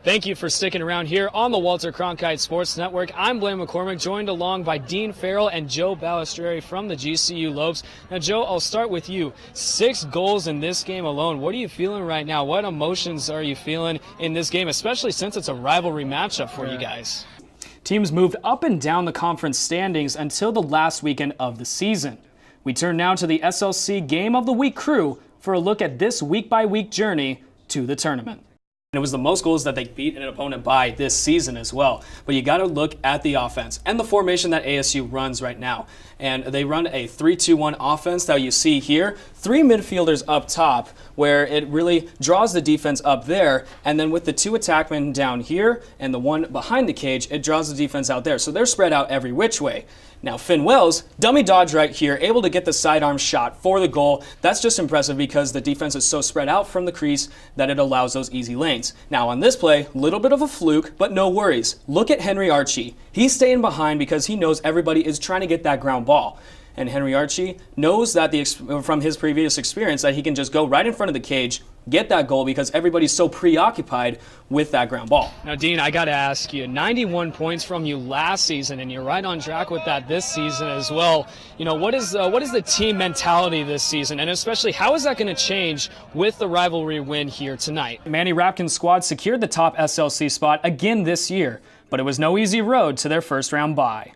Thank you for sticking around here on the Walter Cronkite Sports Network. I'm Blaine McCormick, joined along by Dean Farrell and Joe Balistreri from the GCU Lopes. Now, Joe, I'll start with you. 6 goals in this game alone. What are you feeling right now? What emotions are you feeling in this game, especially since it's a rivalry matchup for you guys? Teams moved up and down the conference standings until the last weekend of the season. We turn now to the SLC Game of the Week crew for a look at this week-by-week journey to the tournament. It was the most goals that they beat an opponent by this season as well. But you got to look at the offense and the formation that ASU runs right now. And they run a 3-2-1 offense that you see here. 3 midfielders up top where it really draws the defense up there. And then with the 2 attackmen down here and the 1 behind the cage, it draws the defense out there. So they're spread out every which way. Now, Finn Wells, dummy dodge right here, able to get the sidearm shot for the goal. That's just impressive because the defense is so spread out from the crease that it allows those easy lanes. Now, on this play, a little bit of a fluke, but no worries. Look at Henry Archie. He's staying behind because he knows everybody is trying to get that ground ball. And Henry Archie knows that from his previous experience that he can just go right in front of the cage, get that goal because everybody's so preoccupied with that ground ball. Now, Dean, I got to ask you, 91 points from you last season, and you're right on track with that this season as well. You know, what is the team mentality this season, and especially how is that going to change with the rivalry win here tonight? Manny Rapkin's squad secured the top SLC spot again this year, but it was no easy road to their first round bye.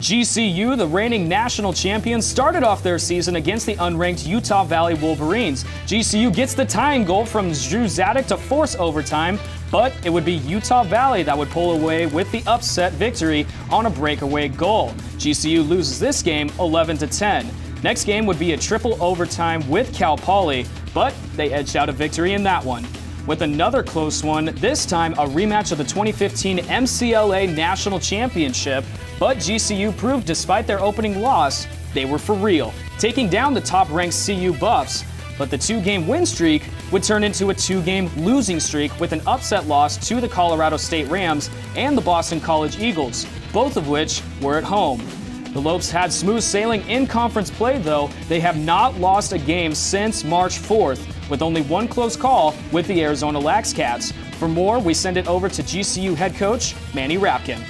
GCU, the reigning national champions, started off their season against the unranked Utah Valley Wolverines. GCU gets the tying goal from Drew Zadok to force overtime, but it would be Utah Valley that would pull away with the upset victory on a breakaway goal. GCU loses this game 11-10. Next game would be a triple overtime with Cal Poly, but they edged out a victory in that one. With another close one, this time a rematch of the 2015 MCLA National Championship, but GCU proved despite their opening loss, they were for real, taking down the top-ranked CU Buffs. But the 2-game win streak would turn into a 2-game losing streak with an upset loss to the Colorado State Rams and the Boston College Eagles, both of which were at home. The Lopes had smooth sailing in conference play, though. They have not lost a game since March 4th, with only one close call with the Arizona Lax Cats. For more, we send it over to GCU head coach Manny Rapkin.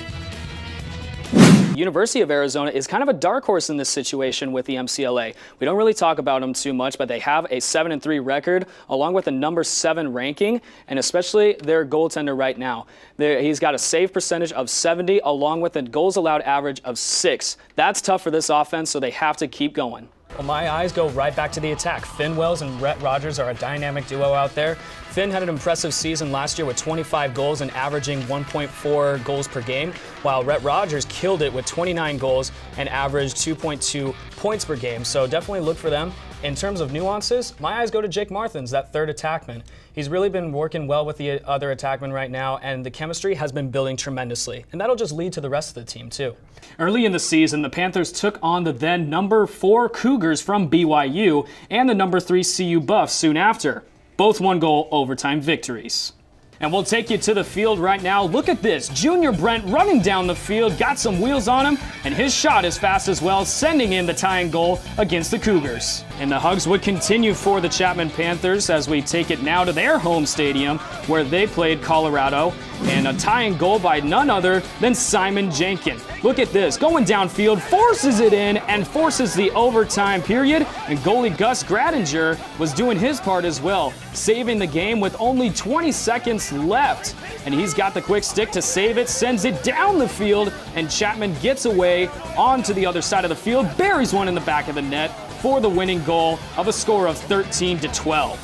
University of Arizona is kind of a dark horse in this situation with the MCLA. We don't really talk about them too much, but they have a 7-3 record along with a number 7 ranking, and especially their goaltender right now. He's got a save percentage of 70 along with a goals allowed average of 6. That's tough for this offense, so they have to keep going. Well, my eyes go right back to the attack. Finn Wells and Rhett Rogers are a dynamic duo out there. Finn had an impressive season last year with 25 goals and averaging 1.4 goals per game, while Rhett Rogers killed it with 29 goals and averaged 2.2 points per game. So definitely look for them. In terms of nuances, my eyes go to Jake Marthins, that third attackman. He's really been working well with the other attackmen right now, and the chemistry has been building tremendously. And that'll just lead to the rest of the team, too. Early in the season, the Panthers took on the then number 4 Cougars from BYU and the number 3 CU Buffs soon after. Both 1-goal overtime victories. And we'll take you to the field right now. Look at this. Junior Brent running down the field, got some wheels on him, and his shot is fast as well, sending in the tying goal against the Cougars. And the hugs would continue for the Chapman Panthers as we take it now to their home stadium where they played Colorado, and a tying goal by none other than Simon Jenkins. Look at this, going downfield, forces it in and forces the overtime period, and goalie Gus Gradinger was doing his part as well, saving the game with only 20 seconds left. And he's got the quick stick to save it, sends it down the field, and Chapman gets away onto the other side of the field, buries one in the back of the net for the winning goal of a score of 13-12.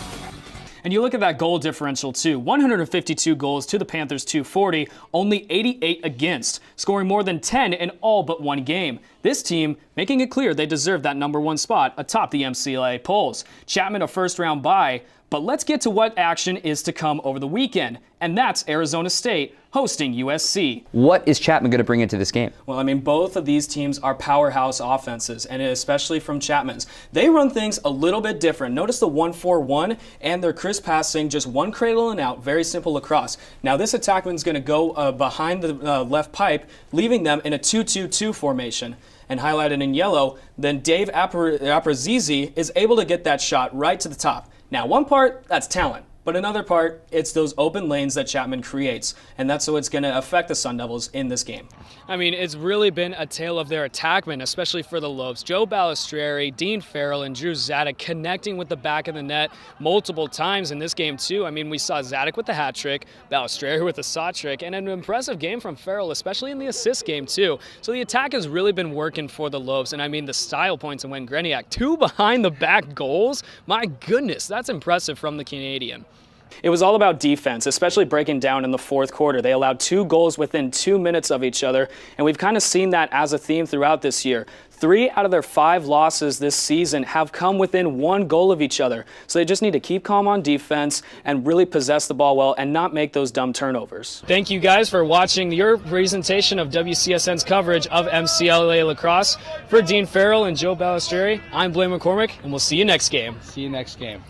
And you look at that goal differential too. 152 goals to the Panthers 240, only 88 against, scoring more than 10 in all but one game. This team making it clear they deserve that number 1 spot atop the MCLA polls. Chapman a first-round bye, but let's get to what action is to come over the weekend, and that's Arizona State hosting USC. What is Chapman going to bring into this game? Well, I mean, both of these teams are powerhouse offenses, and especially from Chapman's. They run things a little bit different. Notice the 1-4-1 and their crisp passing, just one cradle and out, very simple lacrosse. Now, this attackman's going to go behind the left pipe, leaving them in a 2-2-2 formation. And highlighted in yellow, then Dave Aprazizi is able to get that shot right to the top. Now, one part, that's talent. But another part, it's those open lanes that Chapman creates, and that's what's going to affect the Sun Devils in this game. I mean, it's really been a tale of their attackmen, especially for the Lobes. Joe Balistrieri, Dean Farrell, and Drew Zadek connecting with the back of the net multiple times in this game, too. I mean, we saw Zadek with the hat trick, Balistrieri with the saw trick, and an impressive game from Farrell, especially in the assist game, too. So the attack has really been working for the Lobes, and I mean, the style points and Wayne Greniak, 2 behind-the-back goals. My goodness, that's impressive from the Canadian. It was all about defense, especially breaking down in the fourth quarter. They allowed 2 goals within 2 minutes of each other, and we've kind of seen that as a theme throughout this year. 3 out of their 5 losses this season have come within 1 goal of each other. So they just need to keep calm on defense and really possess the ball well and not make those dumb turnovers. Thank you guys for watching your presentation of WCSN's coverage of MCLA lacrosse. For Dean Farrell and Joe Balistrieri, I'm Blaine McCormick, and we'll see you next game. See you next game.